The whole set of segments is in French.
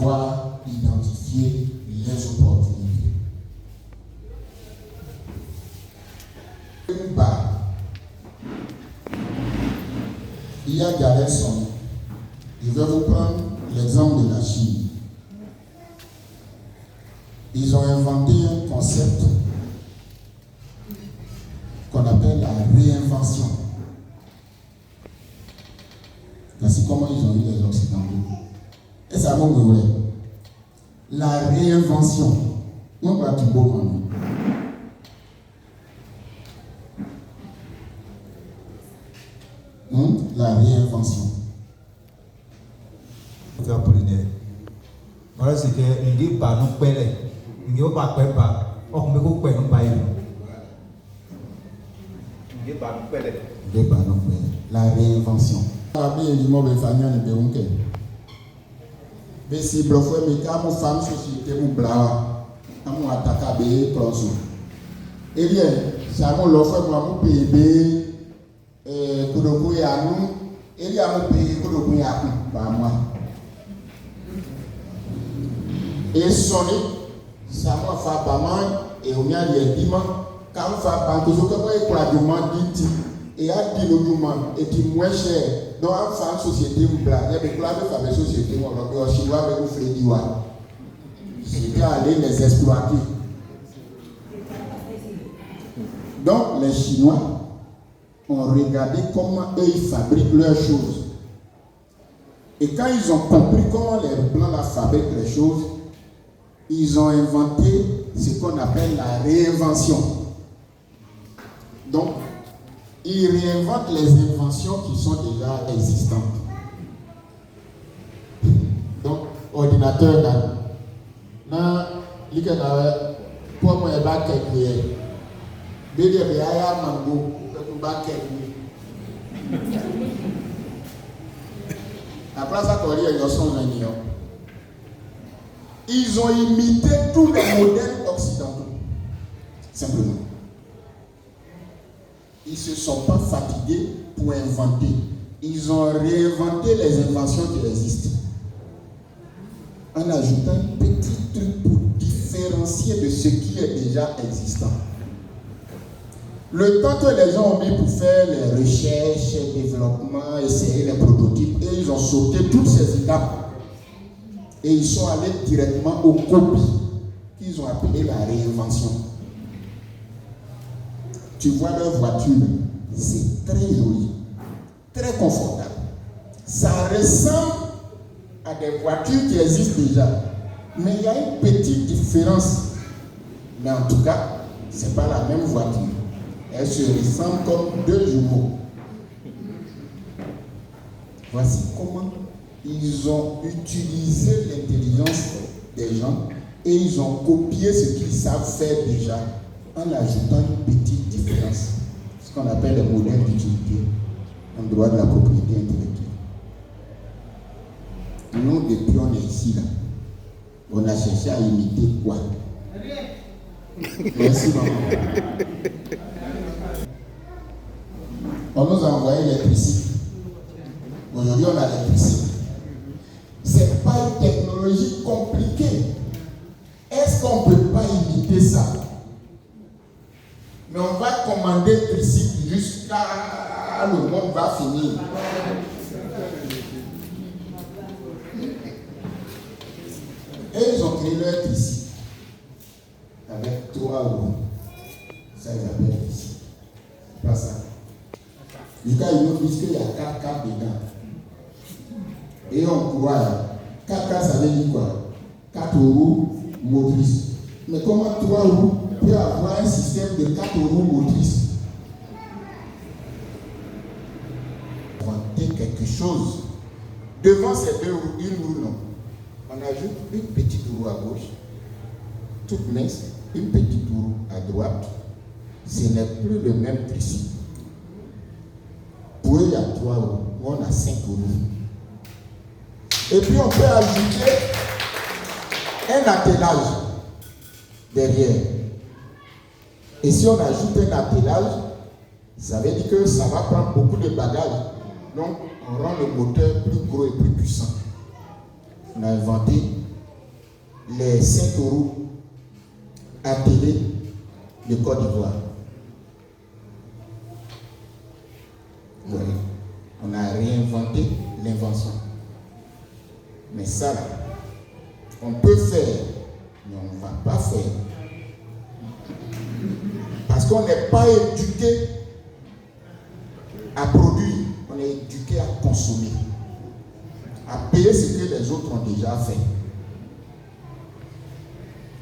savoir identifier les opportunités. Une barre. Il y a Gareth Son. Je vais vous prendre l'exemple de la Chine. Ils ont inventé un concept qu'on appelle la réinvention. Voici comment ils ont eu les Occidentaux. Et ça va me vrai. La réinvention. On va tout beau. La réinvention. Voilà, c'est que on dit pas nous payer, on dit pas payer pas, on met quoi payer nous payer. On dit pas nous payer. On dit pas nous payer. La réinvention. Abi elimobile famille ne be unke. Be si blofwe me ka mo femme société mo bla. Amu ataka be proso. Eh bien, ça mo lo fwe mo be kudoku ya nu, eli amu be kudoku ya ku ba moi. Et sonné, ça m'a fait pas mal, et on y a des dimanches, quand on fait pas tout ce que moi, il y a du monde dit, et il y a du monde, et qui moins cher, donc on fait une société, il y a des plans de faire une société, on va chinois avec nous faire du wa. C'est aller les exploiter. Donc les Chinois ont regardé comment eux ils fabriquent leurs choses. Et quand ils ont compris comment les blancs fabriquent les choses, ils ont inventé ce qu'on appelle la réinvention. Donc, ils réinventent les inventions qui sont déjà existantes. Donc, ordinateur, pour moi, il y a ils ont imité tous les modèles occidentaux. Simplement. Ils ne se sont pas fatigués pour inventer. Ils ont réinventé les inventions qui existent. En ajoutant un petit truc pour différencier de ce qui est déjà existant. Le temps que les gens ont mis pour faire les recherches, les développements, essayer les prototypes, et ils ont sauté toutes ces étapes. Et ils sont allés directement aux copies qu'ils ont appelées la réinvention. Tu vois leur voiture, c'est très joli, très confortable. Ça ressemble à des voitures qui existent déjà. Mais il y a une petite différence. Mais en tout cas, ce n'est pas la même voiture. Elles se ressemblent comme deux jumeaux. Voici comment ils ont utilisé l'intelligence des gens et ils ont copié ce qu'ils savent faire déjà en ajoutant une petite différence. Ce qu'on appelle le modèle d'utilité en droit de la propriété intellectuelle. Nous, depuis on est ici, là, on a cherché à imiter quoi? Merci, maman. On nous a envoyé l'électricité. Aujourd'hui, on a l'électricité. Ce n'est pas une technologie compliquée. Est-ce qu'on ne peut pas imiter ça? Mais on va commander l'électricité jusqu'à le monde va finir. Et ils ont créé leur électricité avec 3 roues. Ça, ils appellent ici. C'est pas ça. Du cas, ils nous disent qu'il y a 4 cartes dedans. Et on croit, 4 cartes, ça veut dire quoi? 4 roues motrices. Mais comment 3 roues peut avoir un système de 4 roues motrices? Inventer quelque chose. Devant ces 2 roues, une roue non. On ajoute une petite roue à gauche, toute mince, une petite roue à droite. Ce n'est plus le même principe. Pour eux, il y a 3 roues. On a 5 roues. Et puis on peut ajouter un attelage derrière. Et si on ajoute un attelage, ça veut dire que ça va prendre beaucoup de bagages. Donc on rend le moteur plus gros et plus puissant. On a inventé les 5 € à télé de Côte d'Ivoire. Oui, on a réinventé l'invention. Mais ça, là, on peut faire, mais on ne va pas faire. Parce qu'on n'est pas éduqué à produire, on est éduqué à consommer, à payer ce que les autres ont déjà fait.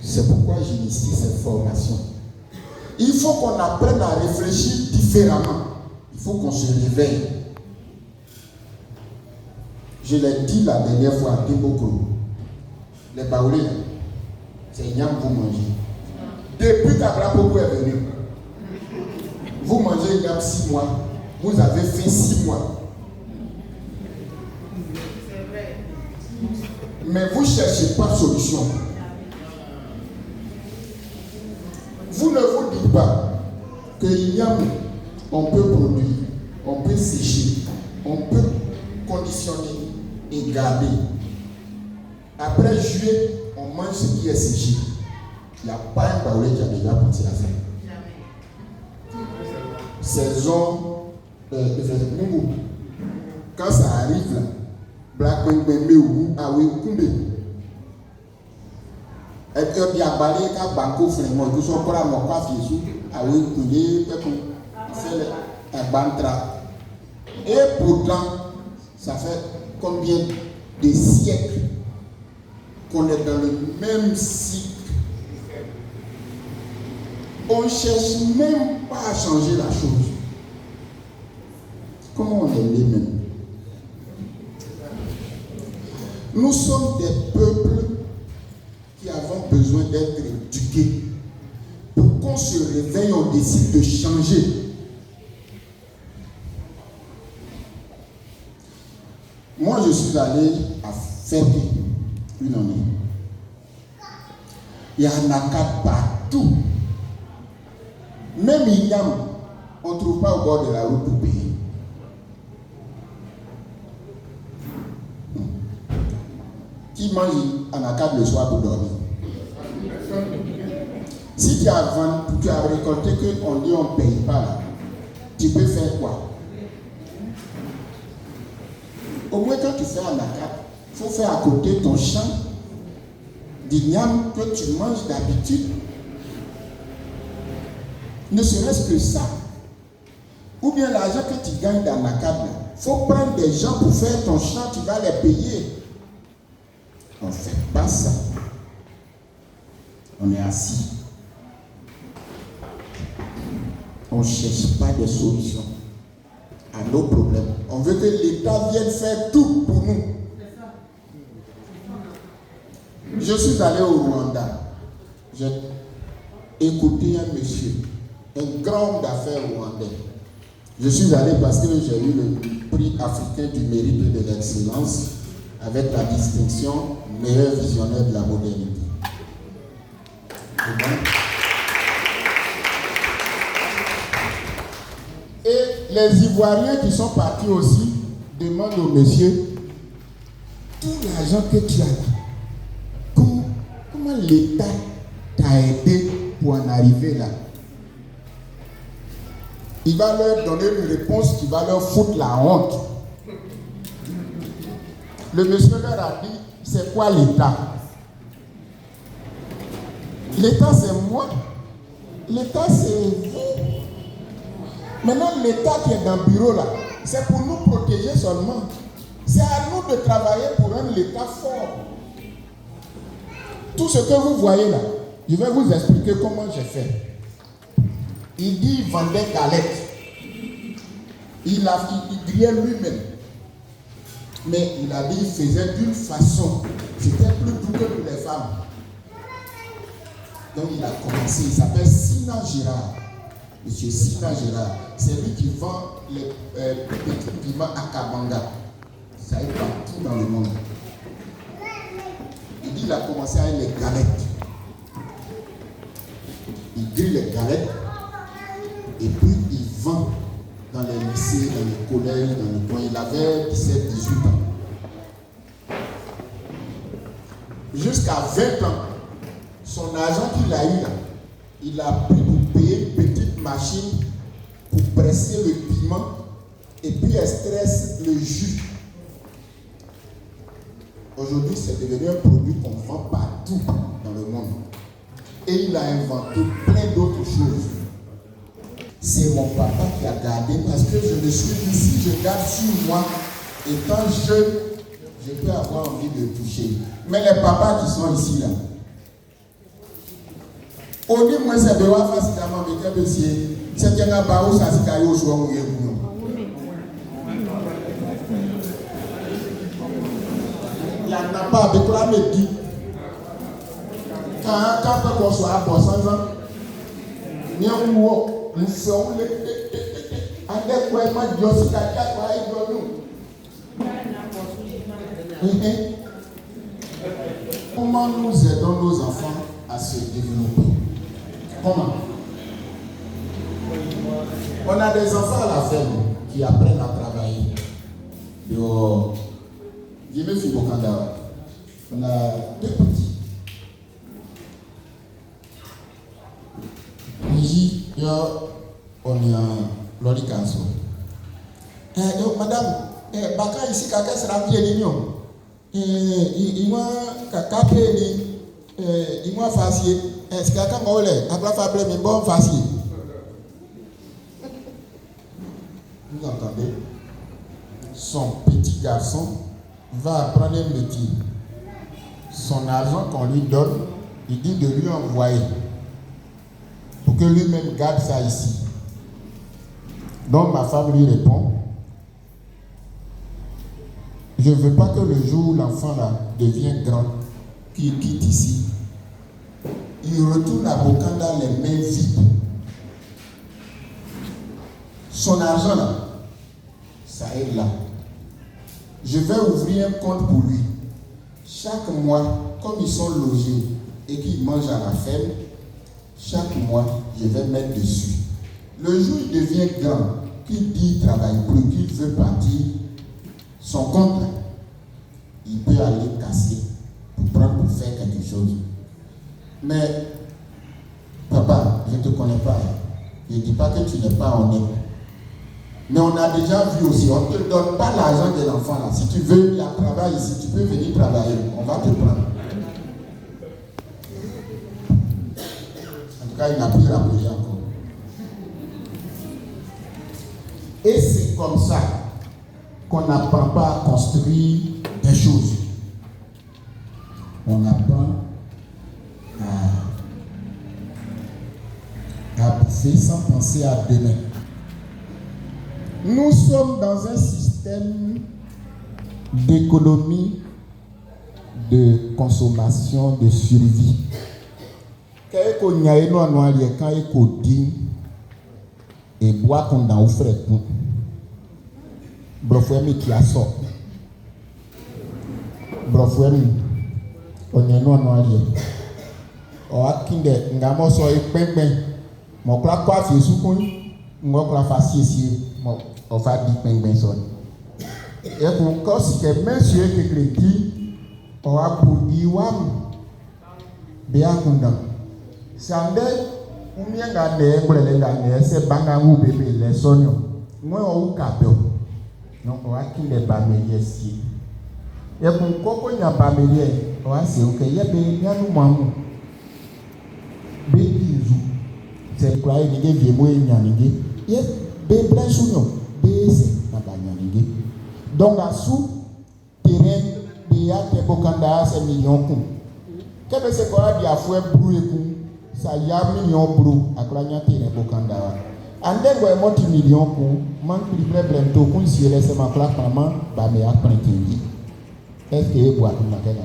C'est pourquoi j'initie cette formation. Il faut qu'on apprenne à réfléchir différemment. Il faut qu'on se réveille. Je l'ai dit la dernière fois à Timbuktu. Les baoulés, c'est Nyam vous mangez. Depuis qu'Abraham est venu, vous mangez Nyam 6 mois. Vous avez fait 6 mois. Mais vous ne cherchez pas de solution. Vous ne vous dites pas que Nyam, on peut produire, on peut sécher, on peut conditionner et garder. Après juillet, on mange ce qui est séché. Il n'y a pas un baoulé qui a déjà pensé à faire. Saison quand ça arrive là, Black Bembe ou Aoukoumbe. Et puis il y a balé qu'à Banco Frémont, que soit pour la moquaf Jésus, Aoukoumbe, fait un bantra. Et pourtant, ça fait combien de siècles qu'on est dans le même cycle. On ne cherche même pas à changer la chose. Comment on est les mêmes? Nous sommes des peuples qui avons besoin d'être éduqués. Pour qu'on se réveille, on décide de changer. Moi, je suis allé à Ferté une année. Il y a un acad partout. Même Ignam, on ne trouve pas au bord de la route pour payer. Qui mange un acad le soir pour dormir? Si tu as récolté qu'on dit on ne paye pas là, tu peux faire quoi? Au moins quand tu fais un acad, il faut faire à côté ton champ d'igname que tu manges d'habitude. Ne serait-ce que ça. Ou bien l'argent que tu gagnes dans l'acad, il faut prendre des gens pour faire ton champ, tu vas les payer. On ne fait pas ça. On est assis. On ne cherche pas des solutions à nos problèmes. On veut que l'État vienne faire tout pour nous. Je suis allé au Rwanda. J'ai écouté un monsieur, un grand homme d'affaires rwandais. Je suis allé parce que j'ai eu le prix africain du mérite et de l'excellence avec la distinction meilleur visionnaire de la modernité. Et les Ivoiriens qui sont partis aussi demandent au monsieur tout l'argent que tu as là. Comment l'État t'a aidé pour en arriver là? Il va leur donner une réponse qui va leur foutre la honte. Le monsieur leur a dit, c'est quoi l'État? L'État c'est moi. L'État c'est vous. Maintenant l'État qui est dans le bureau là, c'est pour nous protéger seulement. C'est à nous de travailler pour un État fort. Tout ce que vous voyez là, je vais vous expliquer comment j'ai fait. Il dit il vendait galettes. Il grillait lui-même. Mais il a dit qu'il faisait d'une façon. C'était plus doux que pour les femmes. Donc il a commencé. Il s'appelle Sina Girard. Monsieur Sina Girard. C'est lui qui vend les petits piments à Kabanga. Ça est partout dans le monde. Il dit qu'il a commencé avec les galettes. Il grille les galettes. Et puis il vend dans les lycées, dans les collèges, dans les coins. Il avait 17-18 ans. jusqu'à 20 ans, son argent qu'il a eu là, il a pris pour payer une petite machine pour presser le piment et puis extraire le jus. Aujourd'hui, c'est devenu un produit qu'on vend partout dans le monde. Et il a inventé plein d'autres choses. C'est mon papa qui a gardé parce que je me suis dit, si je garde sur moi, étant jeune, je peux avoir envie de toucher. Mais les papas qui sont ici là, au niveau moi c'est de voir facilement avec un dossier, c'est qu'il y a un barreau, ça se caille au choix où il y a il n'y en a pas avec la médie. Quand on soit à Bossan, nous faisons les comment nous aidons nos enfants à se développer? Comment? On a des enfants à la ferme qui apprennent à travailler. On a deux petits. Ici, on est en Loricanso. Madame, Baka ici, Kaka sera pied d'union. Il m'a capé, il m'a facié. Est-ce que Kaka m'a olé? Après, Fabre, mais bon, facié. Vous entendez? Son petit garçon va apprendre un métier. Son argent qu'on lui donne, il dit de lui envoyer pour que lui-même garde ça ici. Donc ma femme lui répond, je ne veux pas que le jour où l'enfant là devient grand, qu'il quitte ici, il retourne à Bokanda les mains vides. Son argent là, ça est là. Je vais ouvrir un compte pour lui. Chaque mois, comme ils sont logés et qu'ils mangent à la ferme, chaque mois, je vais mettre dessus. Le jour où il devient grand, qu'il dit qu'il ne travaille plus, qu'il veut partir, son compte, il peut aller casser pour prendre pour faire quelque chose. Mais, papa, je ne te connais pas. Je ne dis pas que tu n'es pas honnête. Mais on a déjà vu aussi, on ne te donne pas l'argent de l'enfant là. Si tu veux, il y a travail ici, tu peux venir travailler, on va te prendre. En tout cas, il n'a plus rappelé encore. Et c'est comme ça qu'on n'apprend pas à construire des choses. On apprend à bouffer sans penser à demain. Nous sommes dans un système d'économie, de consommation, de survie. Quand on y a une noire, quand on dit et bois qu'on a offert, brofouemi qui a sorti. Brofouemi, on y a une noire. On a kinde, ngamo so e pembe, mon claque quoi fait soukun, mon claque facile. On va dire que et pour que si que monsieur qui crédit on va pour iwam bien kunda sande umia ngane ngule ngane se banga u bébé les sonyo moi on capé donc on va qui les bamelier si et pour koko nya bamelier on va c'est OK yebe nya nu mamu bebizu c'est quoi il dit vieux moi nya ningi ye bébé sonyo donc à sous terrain de yate bokanda c'est millions coup qu'est-ce que c'est quoi dia fouet brou coup ça y a millions brou aklanya terrain bokanda ande go monti millions coup man privé blento coup si laisse ma claque maman ba me a prendre est-ce que boit na tena